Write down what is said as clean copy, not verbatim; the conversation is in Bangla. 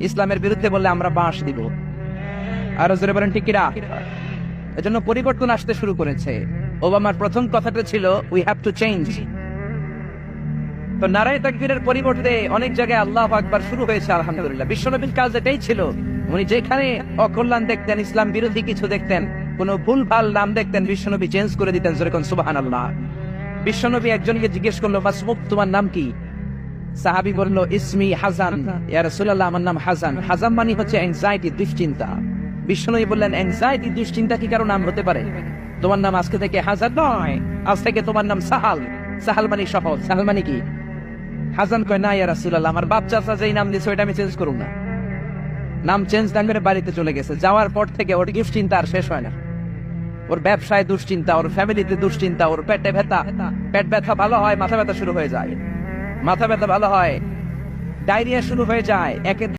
ইসলামের বিরুদ্ধে বললে আমরা বাঁশ দিব। আরো জোরে বলেন ঠিক কিনা? এজন্য পরিবর্তন আসতে শুরু করেছে। ওবামার প্রথম কথাটা ছিল উই হ্যাভ টু চেঞ্জ। তো নারায়ে তাকবীরের পরিবর্তে অনেক জায়গায় আল্লাহু আকবার শুরু হয়েছে আলহামদুলিল্লাহ। বিশ্বনবীর কাজ এটাই ছিল, উনি যেখানে অকল্যাণ দেখতেন, ইসলাম বিরোধী কিছু দেখতেন, কোন ভুলভাল নাম দেখতেন, বিশ্বনবী চেঞ্জ করে দিতেন। যেরকম সুবহানাল্লাহ। বিশ্বনবী একজনকে জিজ্ঞেস করলো, মাসমুক, তোমার নাম কি? সাহাবী বলল, ইসমি হাসান, ইয়া রাসূলুল্লাহ, আমার নাম হাসান। হাসান মানে হচ্ছে অ্যাংজাইটি, দুশ্চিন্তা। বিশ্বনবী বললেন, অ্যাংজাইটি, দুশ্চিন্তা কি কারো নাম হতে পারে? তোমার নাম আজকে থেকে হাসান নয়, আজ থেকে তোমার নাম সাহাল। সাহাল মানে সহজ। সাহাল মানে কি? হাসান কয়, না ইয়া রাসূলুল্লাহ, আমার বাপ চাচা যেই নাম দিয়েছে ওইটা আমি চেঞ্জ করব না। নাম চেঞ্জ না করে বাড়িতে চলে গেছে। যাওয়ার পর থেকে ওর দুশ্চিন্তা আর শেষ হয় না। ওর ব্যবসায় দুশ্চিন্তা, ওর ফ্যামিলিতে দুশ্চিন্তা, ওর পেটে ব্যথা, পেট ব্যথা ভালো হয়, মাথা ব্যথা শুরু হয়ে যায়, মাথা ব্যথা ভালো হয়, ডায়রিয়া শুরু হয়ে যায়। একে